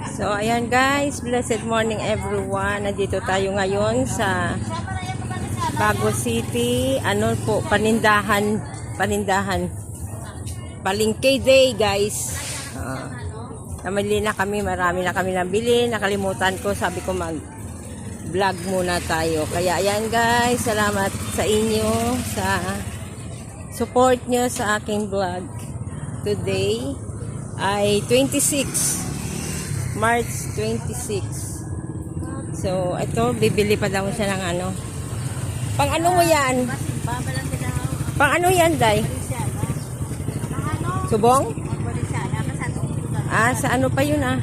So, ayan guys, blessed morning everyone. Nandito tayo ngayon sa Bago City. Ano po, panindahan. Palengke day guys. Namili na kami, marami na kami nabili. Nakalimutan ko, sabi ko mag-vlog muna tayo. Kaya ayan guys, salamat sa inyo, sa support nyo sa aking vlog. Today ay 26 March 26. So, ito, bibili pa daw siya ng ano. Pang ano mo yan? Pang ano yan, Day? Subong? Ah, sa ano pa yun ah?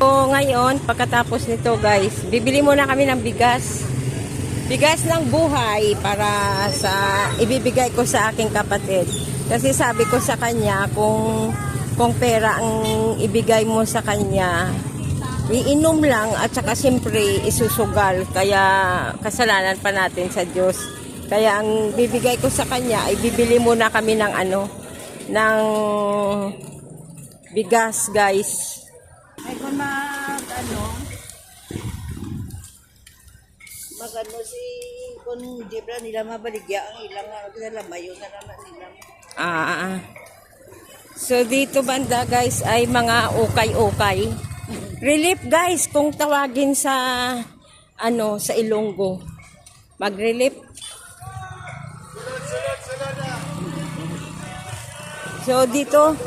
So, ngayon, pagkatapos nito guys, bibili muna kami ng bigas. Bigas ng buhay para sa ibibigay ko sa aking kapatid. Kasi sabi ko sa kanya, kung pera ang ibigay mo sa kanya, iinom lang at saka siyempre isusugal. Kaya kasalanan pa natin sa Diyos. Kaya ang bibigay ko sa kanya ay bibili muna kami ng ano, ng bigas guys. Ay kung magano si kung Jebra nila mabaligya ang ilang mayo na naman nila. So dito banda guys ay mga ukay-ukay. Relief guys kung tawagin sa ano sa Ilonggo. Mag-relief. So dito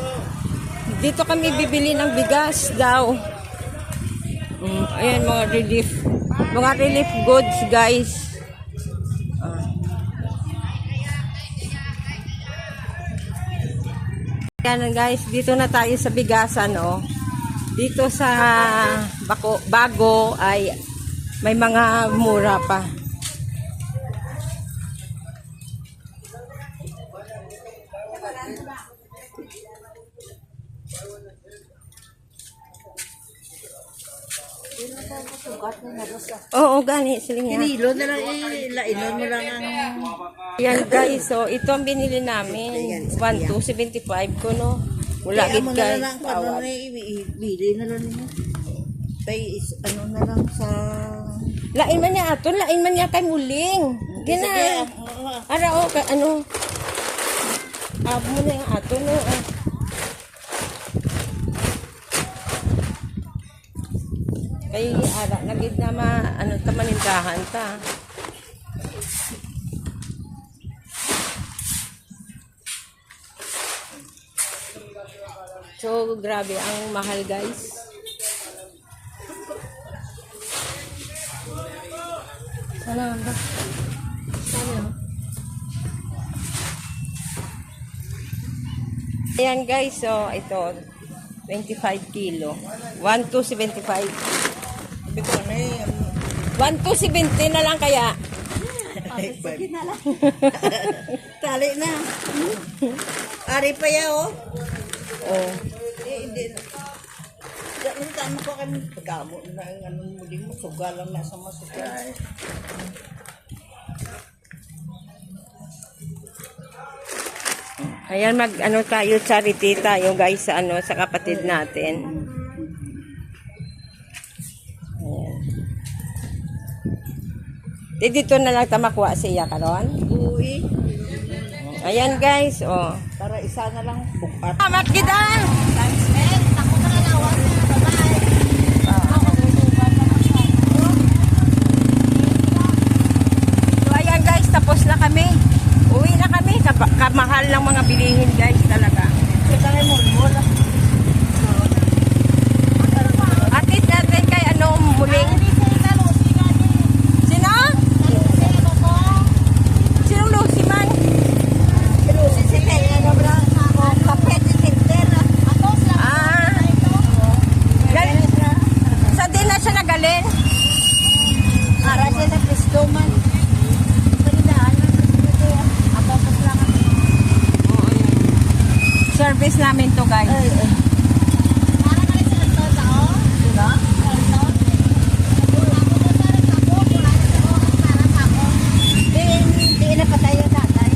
kami bibili ng bigas daw. Ayan mga relief goods guys. Yan guys, dito na tayo sa bigasan oh. Dito sa Bago ay may mga mura pa. Oo, gani siling yan. Kinilo na lang ilainon mo lang ang yan guys, so ito ang binili namin. 1,275 ko no. Wala gid guys. Ano na ibili na lang niyo. Tay ano na lang sa lain man niya aton, lain man niya kay muling. Gina. Ara o ano. Mo na yung aton no. Kay ara nagid na ano ta manindahan ta. So grabe ang mahal guys. Sana ba? Ayan guys, so ito 25 kilo. 1,275. Sabi ko na 1,270 na lang kaya. sige na lang. Tali na. Ari pa ya oh. Oh. Hindi na. Diyan tama ko kami pagamo na ang muling mo sugalan na sa masugal. Ayan ano tayo charity tayo guys sa ano sa kapatid natin. Ayan. Dito na lang ta makuha siya karon. Uy. Ayan guys, oh. Para isa na lang bukat. Amat kita. So ayan guys, tapos na kami. Uwi na kami. Kamahal ng mga bilihin guys talaga. Atit natin kay ano muling. Sino? Sinong Lucy man? Sa din na siya nagalin. Ara siya sa Cristo man. Service namin to guys. Di na pa tayo tatay.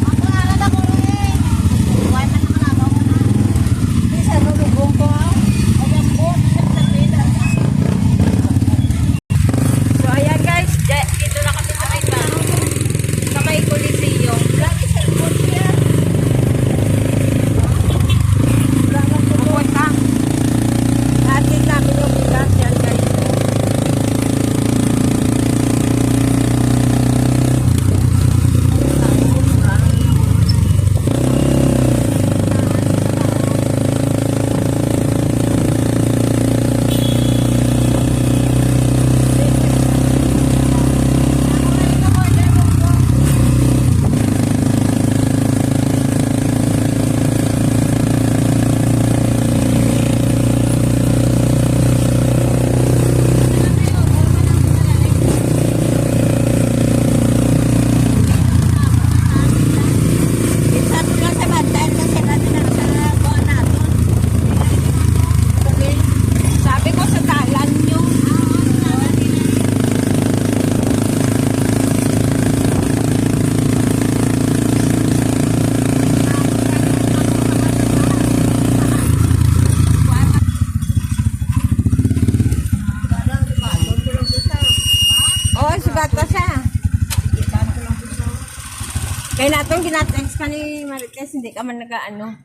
natong ginatext ka ni Marites, hindi ka man nag-ano.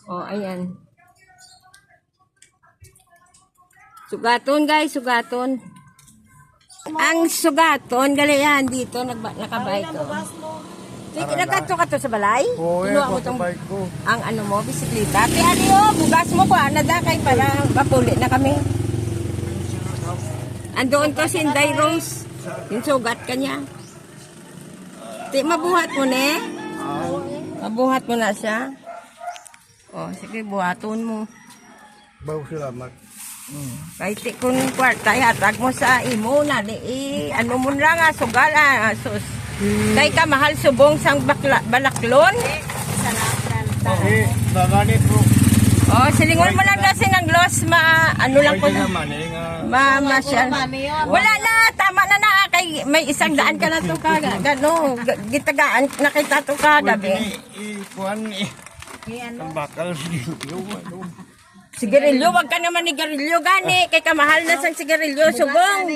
Oh, ayan. Sugaton guys, sugaton. Ang sugaton, galayan dito, nakabay ko. Sige, nagkato ka to sa balay? Oo, Kinuha mo sa tong, bike ko. ang ano mo, bisikleta. Kaya ano, bugas mo ko, anadakay para mapuli na kami. Andoon ko si Inday Rose. Yung sugat ka niya. Di, mabuhat mo na eh. Mabuhat mo na siya. O, sige, buhaton mo. Bago salamat. Kahit kung kwarta, hatag mo sa imo na. Ano mo lang nga, sugal sus. Kay ka mahal subong sang balaklon. Eh, naganit po. O, silingon mo lang kasi ng gloss, ano lang ko na. naman eh, nga. Masyal. Wala na, tama na na. Kay, may 100 ka na to kaga. Gano, gitagaan na kita to kagabi. Ikuan eh. Ang bakal sigarilyo. Sigarilyo, wag ka naman ni garilyo gani. Kay kamahal na sang sigarilyo, subong.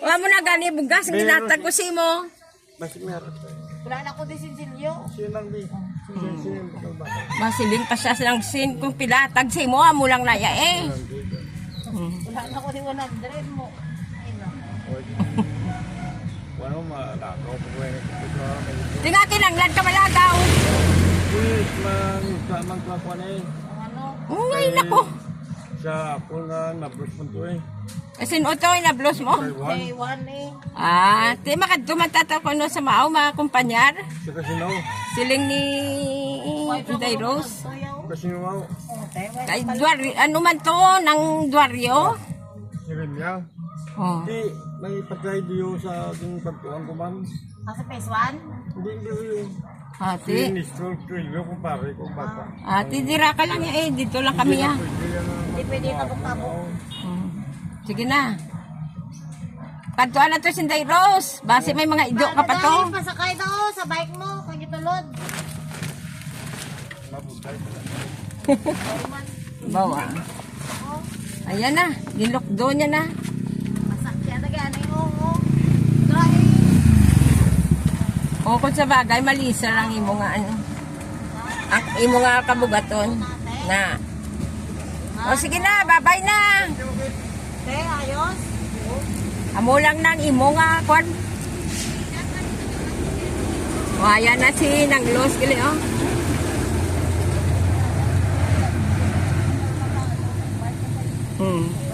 Wala mo na gani, bugas, ginatag ko si mo. Mas meron. Wala na ko din si Silyo. Sinang di. Sinang bakal. Masiling pa siya silang sin kung pilatag si mo, amo lang na ya eh. Wala na ko din 100 mo. Wala malakaw po eh. Tinga kinanglan ka malagaw. Uy, magkakuan eh. Ano? Uy, nako. Sa ako nga, nabros mo to eh. Asin o to, inablos mo? Taiwan. Day 1 eh. Di makadumatato ko no sa maaw, mga kumpanyar. Sa Casino. Siling ni Inday Rose. Casino. Kay Dwaryo, ano man to, ng Dwaryo? Sirilya. Oh. Di, may patay diyo sa ating pagtuan ko man. Sa phase 1? Hindi yun. Ate, Ministro, trilyo kung pare kung bata. dira ka lang eh, dito lang kami ya. Hindi pwede tabok-tabok. Sige na. Kantuan na to si Inday Rose. Base may mga idyo ka pa to. Dahil pasakay daw sa bike mo. Kung gitulod. Bawa. Ayan na, nilokdo niya na. Masakyan na gano'n yung Dahil. O kung sa bagay, malisa lang imo nga ano. Ang imo nga kabugaton. Na. O sige na, babay na. Te, ayos. Amo lang nang imo nga kwan. O ayan na si nang los kili oh.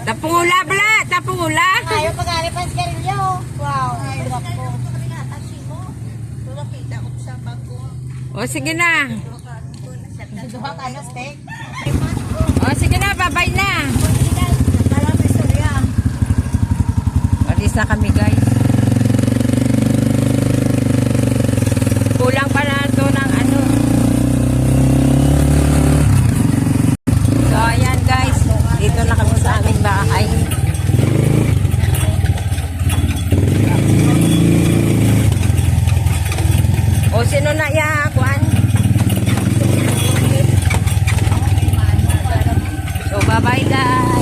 Tapula bala, tapula. Ayaw pag-ari pa sa karilyo. Wow. Tulak ko. O sige na. Duha ka na steak. O sige na, babay na. Alis na kami guys. Kulang pa na ito ng ano. So ayan guys, dito na kami sa aming bahay. O sino na ya, kuan? So bye bye guys.